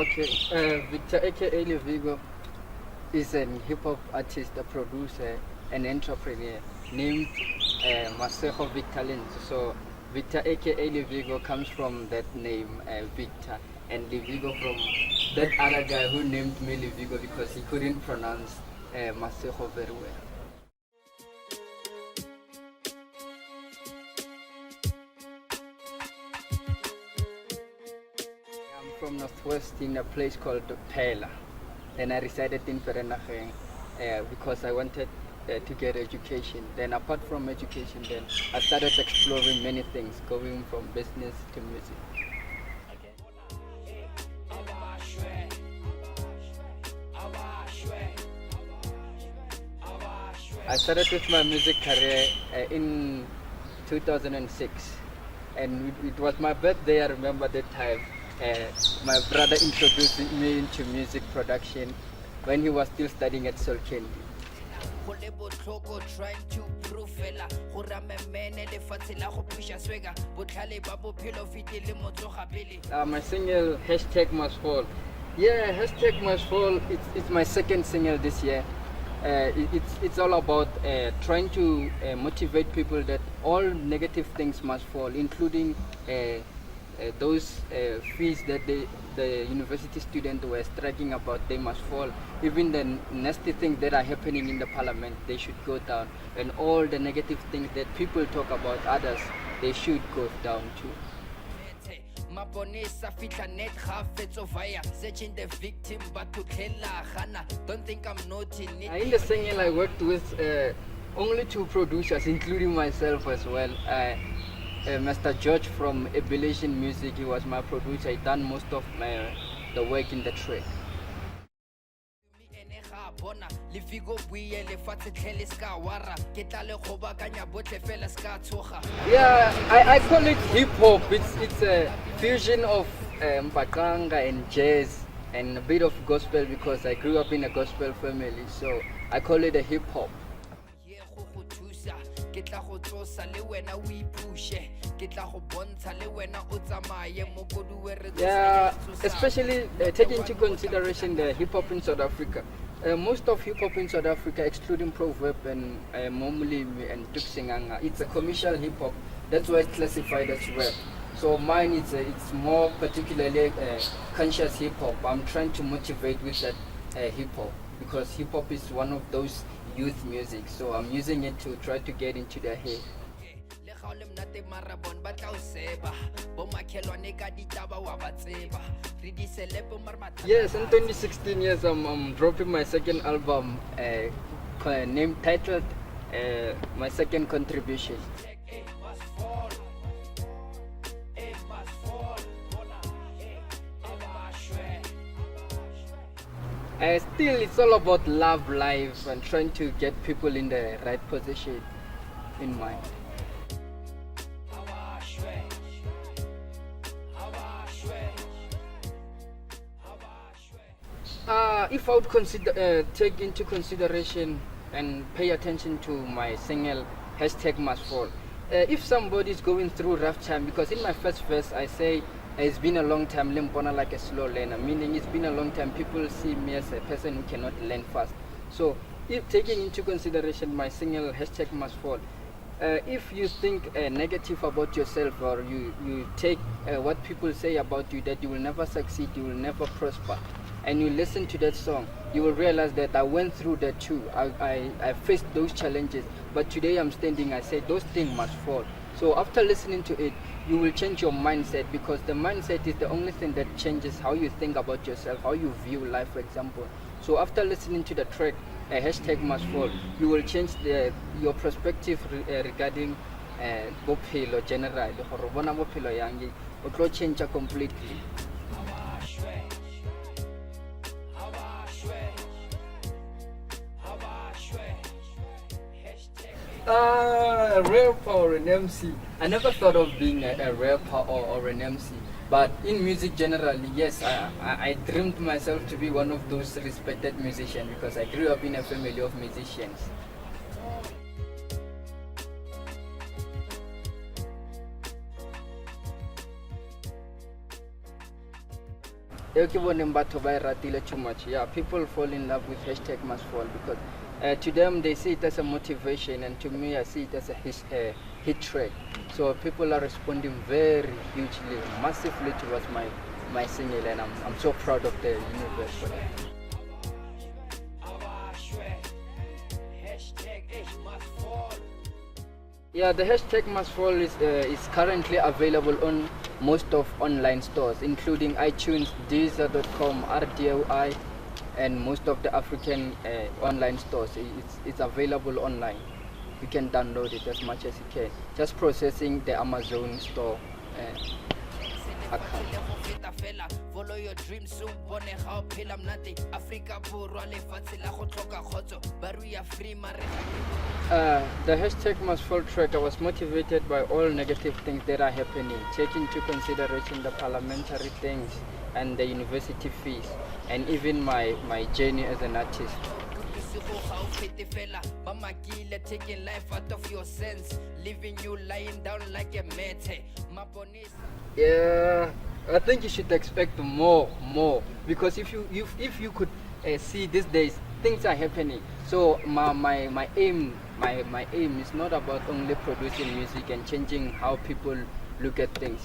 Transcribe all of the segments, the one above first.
Okay, Victor, a.k.a. LeVigo, is a hip-hop artist, a producer, an entrepreneur named Masejo Victor Lenz. So Victor, a.k.a. LeVigo, comes from that name, Victor, and LeVigo from that other guy who named me LeVigo because he couldn't pronounce Masejo very well. I'm from Northwest in a place called Pela, and I resided in Vereeniging because I wanted to get education. Then apart from education, then I started exploring many things, going from business to music. I started with my music career in 2006, and it was my birthday. I remember that time. My brother introduced me into music production when he was still studying at Solkendi. My single hashtag must fall. Yeah, hashtag must fall. It's my second single this year. It's all about trying to motivate people that all negative things must fall, including those fees that the university students were striking about. They must fall. Even the nasty things that are happening in the parliament, they should go down. And all the negative things that people talk about others, they should go down too. Searching the victim, but to don't think I'm naughty. In the singing, I worked with only two producers, including myself as well. Mr. George from a.k.a. Music, he was my producer. He done most of the work in the track. Yeah, I call it hip hop. It's a fusion of mbaqanga and jazz and a bit of gospel because I grew up in a gospel family. So I call it a hip hop. Yeah, especially taking into consideration the hip hop in South Africa. Most of hip hop in South Africa, excluding Proverb and Momuli and Tuksinganga, it's a commercial hip hop. That's why it's classified as rap. So mine it's more particularly conscious hip hop. I'm trying to motivate with that hip hop because hip hop is one of those youth music. So I'm using it to try to get into their head. Yes, in 2016, yes, I'm dropping my second album, named titled my second contribution. Still, it's all about love, life, and trying to get people in the right position in mind. If I would consider take into consideration and pay attention to my single hashtag must fall. If somebody is going through rough time, because in my first verse I say it's been a long time, limbona like a slow learner, meaning it's been a long time. People see me as a person who cannot learn fast. So if taking into consideration my single hashtag must fall, if you think negative about yourself or you take what people say about you, that you will never succeed, you will never prosper, and you listen to that song, you will realize that I went through that too. I faced those challenges, but today I'm standing. I say those things must fall. So after listening to it, you will change your mindset, because the mindset is the only thing that changes how you think about yourself, how you view life, for example. So after listening to the track, a hashtag must fall, you will change your perspective regarding bophelo generally. It will change completely. A rapper or an MC. I never thought of being a rapper or an MC. But in music generally, yes, I dreamed myself to be one of those respected musicians because I grew up in a family of musicians. Too much. Yeah, people fall in love with hashtag must fall because to them they see it as a motivation, and to me I see it as a hit track. So people are responding very hugely, massively towards my single, and I'm so proud of the universe for that. Yeah, the hashtag must fall is currently available on most of online stores, including iTunes, Deezer.com, RDOI, and most of the African online stores. It's available online. You can download it as much as you can. Just processing the Amazon store account. Follow your dreams, so bone how phela mnate Africa borwa lefatshe la go tlhoka khotso baruya free mare. The hashtag must fall track was motivated by all negative things that are happening, taking into consideration the parliamentary things and the university fees, and even my journey as an artist. Taking life out of your sense, leaving you lying down like a mete. Yeah, I think you should expect more, because if you could see these days things are happening. So my aim is not about only producing music and changing how people look at things.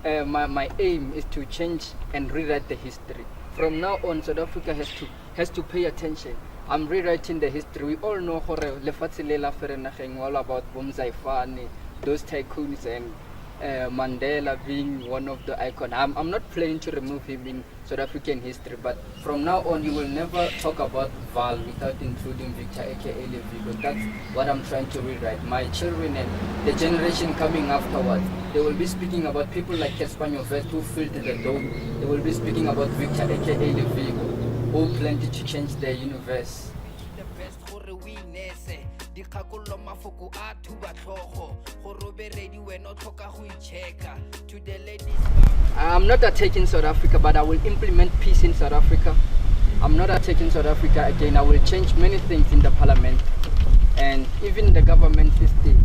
My aim is to change and rewrite the history. From now on, South Africa has to pay attention. I'm rewriting the history. We all know all about Bomzaifani, those tycoons, and Mandela being one of the icons. I'm not planning to remove him in South African history, but from now on you will never talk about Val without including Victor, a.k.a. LeVigo. That's what I'm trying to rewrite. My children and the generation coming afterwards, they will be speaking about people like Espanol Vest who filled the dome. They will be speaking about Victor, a.k.a. LeVigo, who planned to change the universe. I'm not attacking South Africa, but I will implement peace in South Africa. I'm not attacking South Africa again. I will change many things in the parliament and even the government system,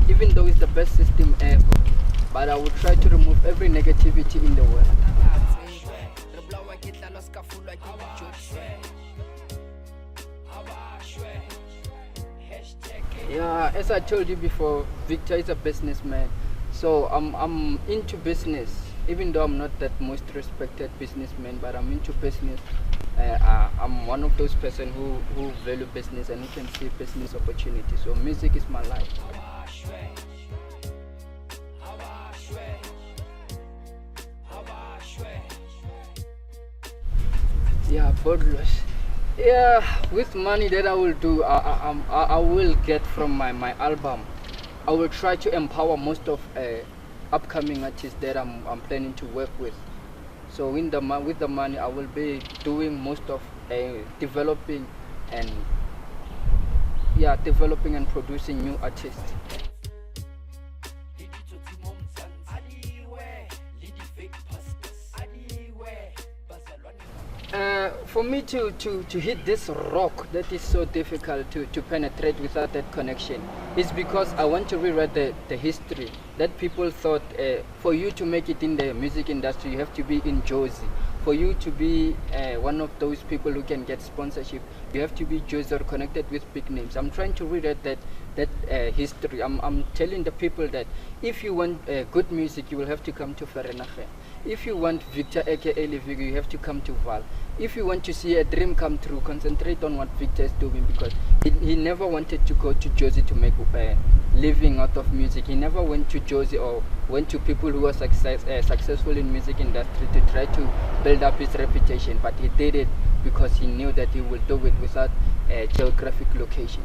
even though it's the best system ever. But I will try to remove every negativity in the world. Yeah, as I told you before, Victor is a businessman. So I'm into business, even though I'm not that most respected businessman, but I'm into business. I'm one of those person who value business and who can see business opportunity. So music is my life. Yeah, Bodlos. Yeah, with money that I will do, I will get from my album. I will try to empower most of upcoming artists that I'm planning to work with. So with the money, I will be doing most of developing and producing new artists. For me to hit this rock that is so difficult to penetrate without that connection is because I want to rewrite the history that people thought for you to make it in the music industry you have to be in Jersey. For you to be one of those people who can get sponsorship, you have to be Jersey or connected with big names. I'm trying to rewrite that history. I'm telling the people that if you want good music, you will have to come to Vereeniging. If you want Victor, a.k.a. LeVigo, you have to come to Val. If you want to see a dream come true, concentrate on what Victor is doing, because he never wanted to go to Jersey to make a living out of music. He never went to Jersey or went to people who were successful in music industry to try to build up his reputation, but he did it because he knew that he would do it without a geographic location.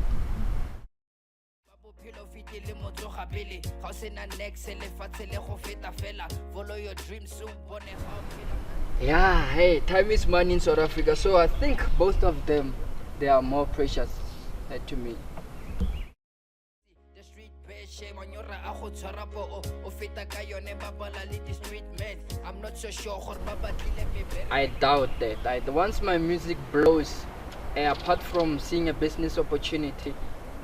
Yeah, hey, time is money in South Africa, so I think both of them, they are more precious to me. I'm not so sure. I doubt that. Once my music blows, apart from seeing a business opportunity,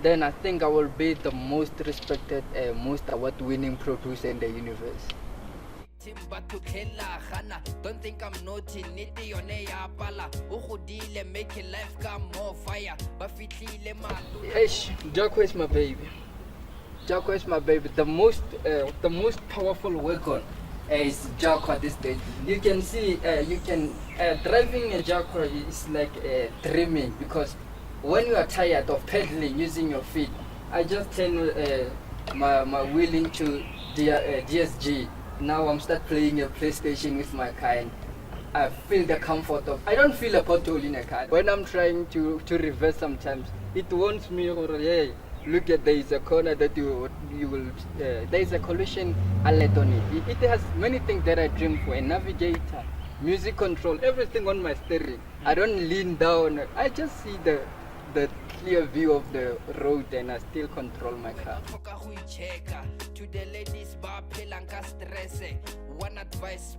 then I think I will be the most respected, most award-winning producer in the universe. Don't think I'm naughty, niti yone ya pala. Ukhudile making life come more fire. Bafitlile malu. Eish, Jaguar is my baby. Jaguar is my baby. The most powerful weapon is Jaguar these days. You can see, driving a Jaguar is like dreaming, because when you are tired of pedaling using your feet, I just turn my wheel into DSG. Now I'm start playing a PlayStation with my car, and I feel the comfort of. I don't feel a pothole in a car. When I'm trying to reverse, sometimes it warns me, hey, look at, there is a corner that you will. There is a collision alert on it. It has many things that I dream for: a navigator, music control, everything on my steering. I don't lean down. I just see the clear view of the road, and I still control my car. To the ladies, one advice,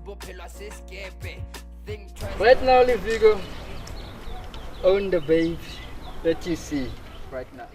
think twice. Right now, LeVigo own the babe that you see right now.